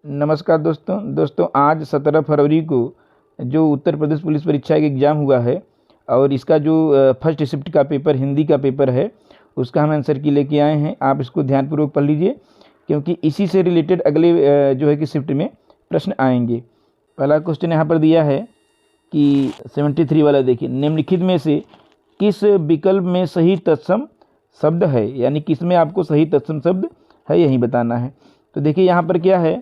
नमस्कार दोस्तों आज 17 फरवरी को जो उत्तर प्रदेश पुलिस परीक्षा का एग्ज़ाम हुआ है और इसका जो फर्स्ट शिफ्ट का पेपर हिंदी का पेपर है उसका हम आंसर की लेके आए हैं। आप इसको ध्यानपूर्वक पढ़ लीजिए क्योंकि इसी से रिलेटेड अगले जो है कि शिफ्ट में प्रश्न आएंगे। पहला क्वेश्चन यहाँ पर दिया है कि 73 वाला देखिए, निम्नलिखित में से किस विकल्प में सही तत्सम शब्द है, यानी किस में आपको सही तत्सम शब्द है यही बताना है। तो देखिए यहाँ पर क्या है,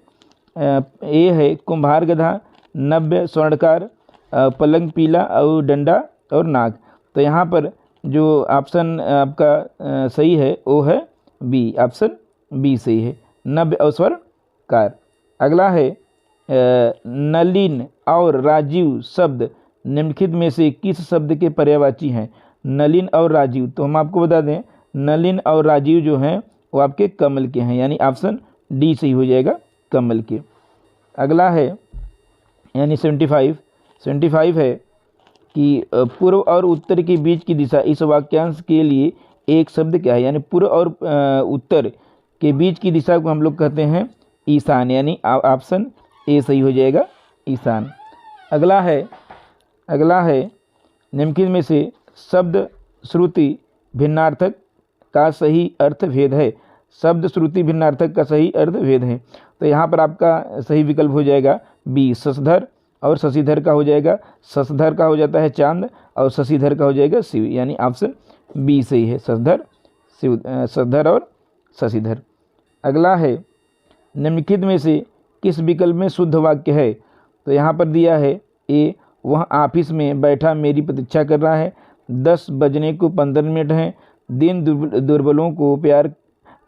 ए है कुम्हार गधा, नव्य स्वर्णकार, पलंग पीला और डंडा और नाग। तो यहाँ पर जो ऑप्शन आपका सही है वो है बी, ऑप्शन बी सही है, नव्य और स्वर्णकार। अगला है नलिन और राजीव शब्द निम्नलिखित में से किस शब्द के पर्यायवाची हैं। नलिन और राजीव, तो हम आपको बता दें नलिन और राजीव जो हैं वो आपके कमल के हैं, यानी ऑप्शन डी सही हो जाएगा, कमल के। अगला है यानी 75 है कि पूर्व और उत्तर के बीच की दिशा इस वाक्यांश के लिए एक शब्द क्या है, यानी पूर्व और उत्तर के बीच की दिशा को हम लोग कहते हैं ईशान, यानी ऑप्शन ए सही हो जाएगा, ईशान। अगला है निम्नलिखित में से शब्द श्रुति भिन्नार्थक का सही अर्थ भेद है। शब्द श्रुति भिन्नार्थक का सही अर्थ भेद है, तो यहाँ पर आपका सही विकल्प हो जाएगा बी, शशधर और शशिधर का हो जाएगा। शशधर का हो जाता है चांद और शशिधर का हो जाएगा शिव, यानी ऑप्शन बी सही है, शशधर शिव, शशधर और शशिधर। अगला है निम्नलिखित में से किस विकल्प में शुद्ध वाक्य है। तो यहाँ पर दिया है ए, वह ऑफिस में बैठा मेरी प्रतीक्षा कर रहा है, 10 बजने को 15 मिनट हैं, दिन दुर्बलों को प्यार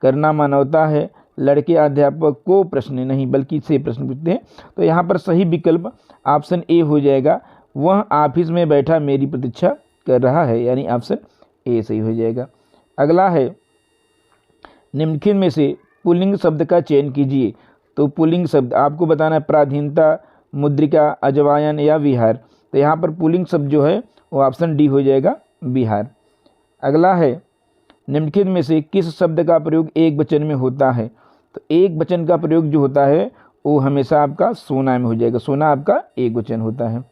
करना मानवता है, लड़के अध्यापक को प्रश्न नहीं बल्कि से प्रश्न पूछते हैं। तो यहाँ पर सही विकल्प ऑप्शन ए हो जाएगा, वह ऑफिस में बैठा मेरी प्रतीक्षा कर रहा है, यानी ऑप्शन ए सही हो जाएगा। अगला है निम्नलिखित में से पुल्लिंग शब्द का चयन कीजिए। तो पुल्लिंग शब्द आपको बताना है प्राधीनता, मुद्रिका, अजवायन या विहार। तो यहाँ पर पुल्लिंग शब्द जो है वो ऑप्शन डी हो जाएगा, बिहार। अगला है निम्नलिखित में से किस शब्द का प्रयोग एक वचन में होता है। तो एक वचन का प्रयोग जो होता है वो हमेशा आपका सोना में हो जाएगा, सोना आपका एक वचन होता है।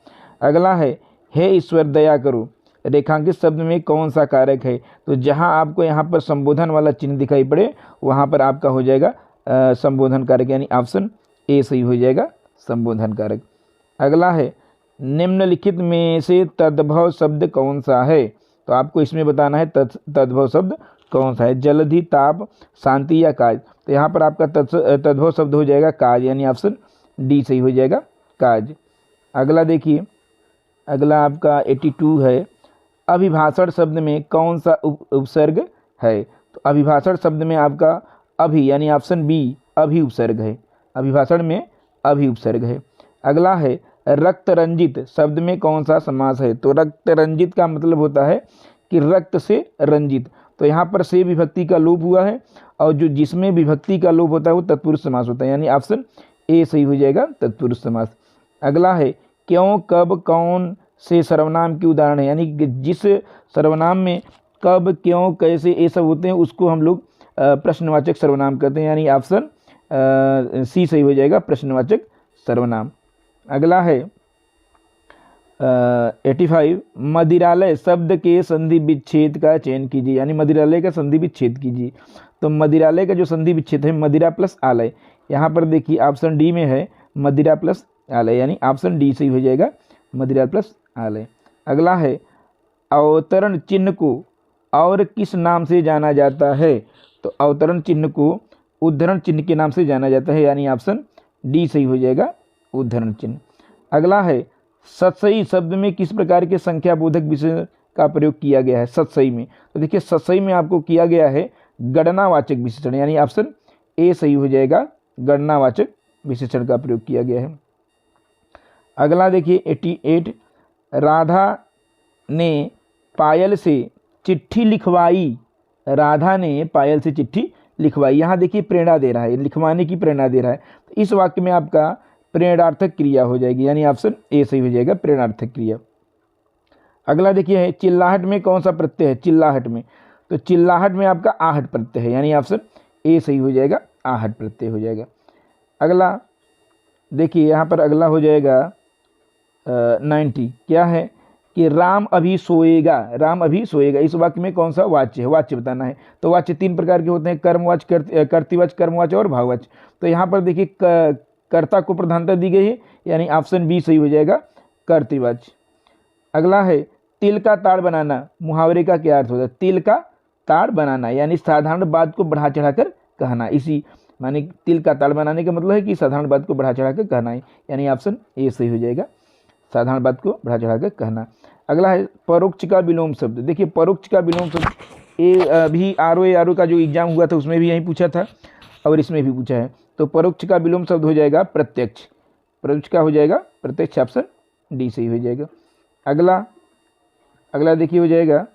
अगला है हे ईश्वर दया करो, रेखांकित शब्द में कौन सा कारक है। तो जहां आपको यहाँ पर संबोधन वाला चिन्ह दिखाई पड़े वहां पर आपका हो जाएगा संबोधन कारक, यानी ऑप्शन ए सही हो जाएगा, संबोधन कारक। अगला है निम्नलिखित में से तद्भव शब्द कौन सा है। तो आपको इसमें बताना है तद्भव शब्द कौन सा है, जल्दी, ताप, शांति या काज। तो यहाँ पर आपका तद्भव शब्द हो जाएगा काज, यानी ऑप्शन डी सही हो जाएगा, काज। अगला देखिए, अगला आपका 82 है, अभिभाषण शब्द में कौन सा उपसर्ग है। तो अभिभाषण शब्द में आपका अभि, यानी ऑप्शन बी अभि उपसर्ग है, अभिभाषण में अभि उपसर्ग है। अगला है रक्त रंजित शब्द में कौन सा समास है। तो रक्त रंजित का मतलब होता है कि रक्त से रंजित। तो यहाँ पर से विभक्ति का लोप हुआ है और जो जिसमें विभक्ति का लोप होता है वो तत्पुरुष समास होता है, यानी ऑप्शन ए सही हो जाएगा, तत्पुरुष समास। अगला है क्यों, कब, कौन से सर्वनाम की उदाहरण है, यानी जिस सर्वनाम में कब, क्यों, कैसे ये सब होते हैं उसको हम लोग प्रश्नवाचक सर्वनाम कहते हैं, यानी ऑप्शन सी सही हो जाएगा, प्रश्नवाचक सर्वनाम। अगला है 85, मदिरालय शब्द के संधि विच्छेद का चयन कीजिए, यानी मदिरालय का संधि विच्छेद कीजिए। तो मदिरालय का जो संधि विच्छेद है मदिरा प्लस आलय, यहाँ पर देखिए ऑप्शन डी में है मदिरा प्लस आलय, यानी ऑप्शन डी सही हो जाएगा, मदिरा प्लस आलय। अगला है अवतरण चिन्ह को और किस नाम से जाना जाता है। तो अवतरण चिन्ह को उद्धरण चिन्ह के नाम से जाना जाता है, यानी ऑप्शन डी सही हो जाएगा, उद्धरण चिन्ह। अगला है सतसई शब्द में किस प्रकार के संख्या बोधक विशेषण का प्रयोग किया गया है सतसई में। तो देखिए सतसई में आपको किया गया है गणनावाचक विशेषण, यानी ऑप्शन ए सही हो जाएगा, गणनावाचक विशेषण का प्रयोग किया गया है। अगला देखिए 88, राधा ने पायल से चिट्ठी लिखवाई, राधा ने पायल से चिट्ठी लिखवाई। यहाँ देखिए प्रेरणा दे रहा है, लिखवाने की प्रेरणा दे रहा है, तो इस वाक्य में आपका प्रेरणार्थक क्रिया हो जाएगी, यानी ऑप्शन ए सही हो जाएगा, प्रेरणार्थक क्रिया। अगला देखिए है चिल्लाहट में कौन सा प्रत्यय है। चिल्लाहट में, तो चिल्लाहट में आपका आहट प्रत्यय है, यानी ऑप्शन ए सही हो जाएगा, आहट प्रत्यय हो जाएगा। अगला देखिए यहाँ पर अगला हो जाएगा 90। क्या है कि राम अभी सोएगा, राम अभी सोएगा। इस वाक्य में कौन सा वाच्य है, वाच्य बताना है। तो वाच्य 3 प्रकार के होते हैं, कर्मवाच्य, कर्तृवाच्य, कर्मवाच्य और भाववाच्य। तो यहाँ पर देखिए कर्ता को प्रधानता दी गई है, यानी ऑप्शन बी सही हो जाएगा, कर्तृवाच्य। अगला है तिल का ताड़ बनाना, मुहावरे का क्या अर्थ होता है। तिल का ताड़ बनाना यानी साधारण बात को बढ़ा चढ़ाकर कहना। इसी माने तिल का ताड़ बनाने का मतलब है कि साधारण बात को बढ़ा चढ़ाकर कहना है, यानी ऑप्शन ए सही हो जाएगा, साधारण बात को बढ़ा चढ़ाकर कहना। अगला है परोक्ष का विलोम शब्द। देखिए परोक्ष का विलोम शब्द ये अभी आर का जो एग्जाम हुआ था उसमें भी यही पूछा था और इसमें भी पूछा है। तो परोक्ष का विलोम शब्द हो जाएगा प्रत्यक्ष, परोक्ष का हो जाएगा प्रत्यक्ष, ऑप्शन डी सही हो जाएगा। अगला देखिए हो जाएगा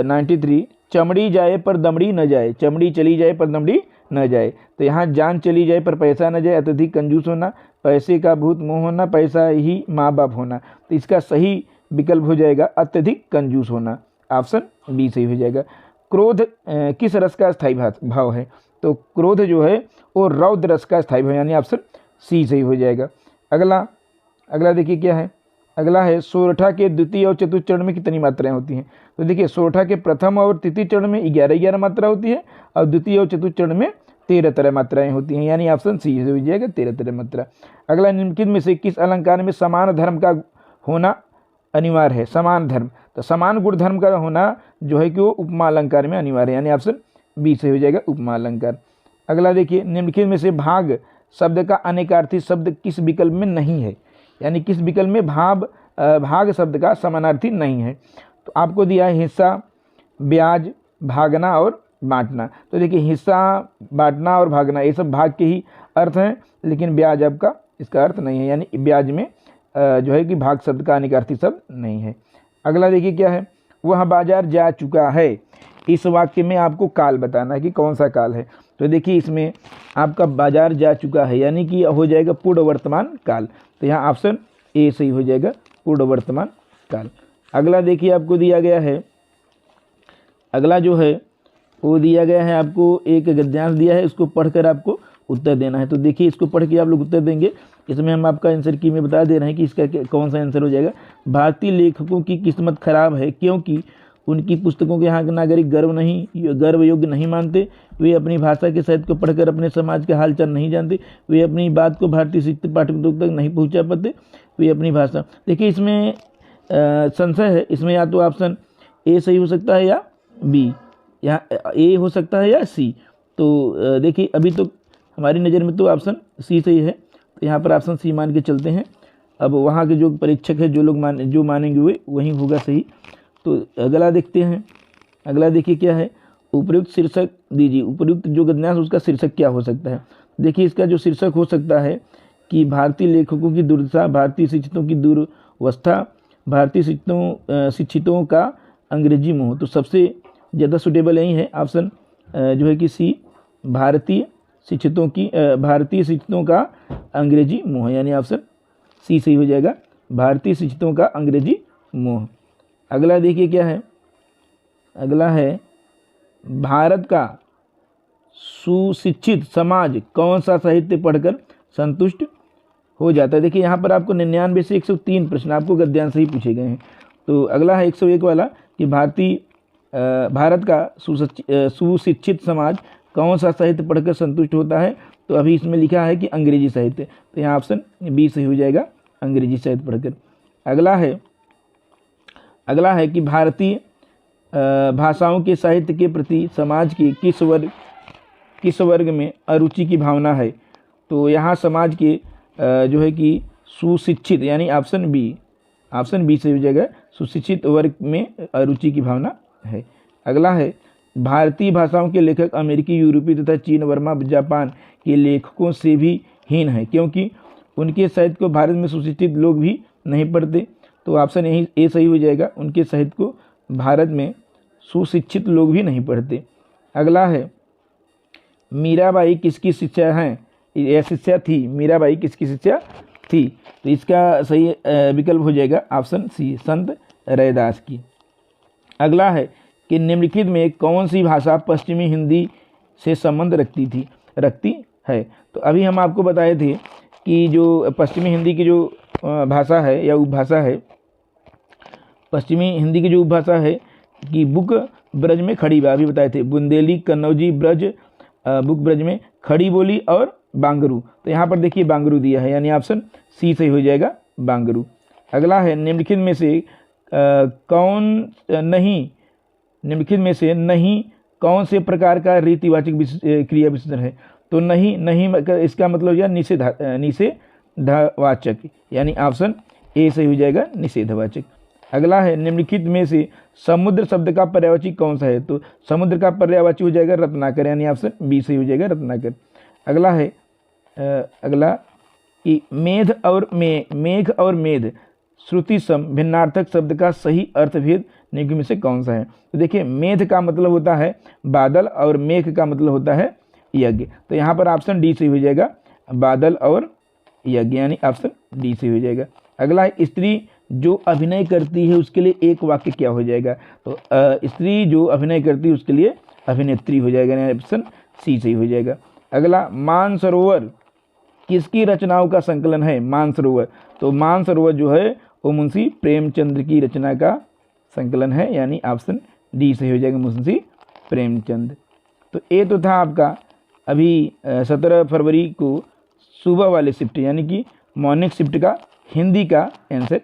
93, चमड़ी जाए पर दमड़ी न जाए, चमड़ी चली जाए पर दमड़ी न जाए। तो यहाँ जान चली जाए पर पैसा न जाए, अत्यधिक कंजूस होना, पैसे का भूत मोह होना, पैसा ही माँ बाप होना। तो इसका सही विकल्प हो जाएगा अत्यधिक कंजूस होना, ऑप्शन बी सही हो जाएगा। क्रोध किस रस का स्थायी भाव है। तो क्रोध जो है वो रौद्र रस का स्थायी भाव, यानी ऑप्शन सी सही हो जाएगा। अगला देखिए क्या है, अगला है सोरठा के द्वितीय और चतुर्थ चरण में कितनी मात्राएं होती हैं। तो देखिए सोरठा के प्रथम और तृतीय चरण में 11 मात्रा होती है और द्वितीय और चतुर्थ चरण में 13 मात्राएं होती हैं, यानी ऑप्शन सी हो जाएगा 13 मात्रा। अगला निम्नलिखित में से किस अलंकार में समान धर्म का होना अनिवार्य है। समान धर्म, तो समान गुण धर्म का होना जो है कि वो उपमा अलंकार में अनिवार्य है, यानी ऑप्शन बी से हो जाएगा उपमा अलंकार। अगला देखिए निम्नलिखित में से भाग शब्द का अनेकार्थी शब्द किस विकल्प में नहीं है, यानी किस विकल्प में भाग शब्द का समानार्थी नहीं है। तो आपको दिया है हिस्सा, ब्याज, भागना और बांटना। तो देखिए हिस्सा, बांटना और भागना ये सब भाग के ही अर्थ हैं, लेकिन ब्याज आपका इसका अर्थ नहीं है, यानी ब्याज में जो है कि भाग शब्द का अनेकार्थी शब्द नहीं है। अगला देखिए क्या है, वह बाजार जा चुका है। इस वाक्य में आपको काल बताना है कि कौन सा काल है। तो देखिए इसमें आपका बाजार जा चुका है यानी कि हो जाएगा पूर्ण वर्तमान काल। तो यहाँ ऑप्शन ए सही हो जाएगा, पूर्ण वर्तमान काल। अगला देखिए आपको दिया गया है, अगला जो है वो दिया गया है आपको एक गद्यांश दिया है, इसको पढ़कर आपको उत्तर देना है। तो देखिए इसको पढ़ के आप लोग उत्तर देंगे। इसमें हम आपका आंसर की में बता दे रहे हैं कि इसका कौन सा आंसर हो जाएगा। भारतीय लेखकों की किस्मत खराब है क्योंकि उनकी पुस्तकों के यहाँ के नागरिक गर्व योग्य नहीं मानते, वे अपनी भाषा के साहित्य को पढ़कर अपने समाज के हालचाल नहीं जानते, वे अपनी बात को भारतीय शिक्षित पाठकों तक नहीं पहुँचा पाते, वे अपनी भाषा। देखिए इसमें संशय है, इसमें या तो ऑप्शन ए सही हो सकता है या बी, या ए हो सकता है या सी। तो देखिए अभी तो हमारी नज़र में तो ऑप्शन सी सही है, तो यहाँ पर ऑप्शन सी मान के चलते हैं। अब वहाँ के जो परीक्षक है, जो लोग मानेंगे वे वही होगा सही। तो अगला देखते हैं, अगला देखिए क्या है, उपयुक्त शीर्षक दीजिए। उपयुक्त जो गद्यांश उसका शीर्षक क्या हो सकता है। देखिए इसका जो शीर्षक हो सकता है कि भारतीय लेखकों की दुर्दशा, भारतीय शिक्षितों की दुर्वस्था, भारतीय शिक्षितों का अंग्रेजी मोह। तो सबसे ज़्यादा सुटेबल यही है ऑप्शन जो है कि सी, भारतीय शिक्षितों का अंग्रेजी मोह, यानी ऑप्शन सी सही हो जाएगा, भारतीय शिक्षितों का अंग्रेजी मोह। अगला देखिए क्या है, अगला है भारत का सुशिक्षित समाज कौन सा साहित्य पढ़कर संतुष्ट हो जाता है। देखिए यहाँ पर आपको 99 से 103 प्रश्न आपको गद्यांश से ही पूछे गए हैं। तो अगला है 101 वाला कि भारत का सुशिक्षित समाज कौन सा साहित्य पढ़कर संतुष्ट होता है। तो अभी इसमें लिखा है कि अंग्रेजी साहित्य, तो यहाँ ऑप्शन बी सही हो जाएगा, अंग्रेजी साहित्य पढ़कर। अगला है कि भारतीय भाषाओं के साहित्य के प्रति समाज के किस वर्ग में अरुचि की भावना है। तो यहाँ समाज के जो है कि सुशिक्षित, यानी ऑप्शन बी से हो जाएगा, सुशिक्षित वर्ग में अरुचि की भावना है। अगला है भारतीय भाषाओं के लेखक अमेरिकी, यूरोपीय तथा चीन, वर्मा, जापान के लेखकों से भी हीन है क्योंकि उनके साहित्य को भारत में सुशिक्षित लोग भी नहीं पढ़ते। तो ऑप्शन यही ए सही हो जाएगा, उनके साहित्य को भारत में सुशिक्षित लोग भी नहीं पढ़ते। अगला है मीराबाई किसकी शिष्या हैं, यह शिष्या थी, मीराबाई किसकी शिष्या थी। तो इसका सही विकल्प हो जाएगा ऑप्शन सी, संत रैदास की। अगला है कि निम्नलिखित में कौन सी भाषा पश्चिमी हिंदी से संबंध रखती है। तो अभी हम आपको बताए थे कि जो पश्चिमी हिंदी की जो भाषा है या उपभाषा है, पश्चिमी हिंदी की जो उपभाषा है कि बुक ब्रज में खड़ी बा, अभी बताए थे, बुंदेली, कन्नौजी, ब्रज, बुक ब्रज में खड़ी बोली और बांगरू। तो यहाँ पर देखिए बांगरू दिया है, यानी ऑप्शन सी सही हो जाएगा, बांगरू। अगला है निम्नलिखित में से निम्नलिखित में से नहीं कौन से प्रकार का रीतिवाचक क्रिया विशेषण है। तो नहीं इसका मतलब यह निषेधवाचक, यानी ऑप्शन ए सही हो जाएगा, निषेधवाचक। अगला है निम्नलिखित में से समुद्र शब्द का पर्यायवाची कौन सा है। तो समुद्र का पर्यायवाची हो जाएगा रत्नाकर, यानी ऑप्शन बी सही हो जाएगा, रत्नाकर। अगला है कि मेघ और मेध श्रुति सम भिन्नार्थक शब्द का सही अर्थभेद निम्न में से कौन सा है। तो देखिए मेघ का मतलब होता है बादल और मेघ का मतलब होता है यज्ञ। तो यहाँ पर ऑप्शन डी सही हो जाएगा, बादल और यज्ञ, यानी ऑप्शन डी सही हो जाएगा। अगला है स्त्री जो अभिनय करती है उसके लिए एक वाक्य क्या हो जाएगा। तो स्त्री जो अभिनय करती है उसके लिए अभिनेत्री हो जाएगा, यानी ऑप्शन सी सही हो जाएगा। अगला मानसरोवर किसकी रचनाओं का संकलन है। मानसरोवर, तो मानसरोवर जो है वो मुंशी प्रेमचंद की रचना का संकलन है, यानी ऑप्शन डी सही हो जाएगा, मुंशी प्रेमचंद। तो ये तो था आपका अभी 17 फरवरी को सुबह वाले शिफ्ट यानी कि मॉर्निंग शिफ्ट का हिंदी का आंसर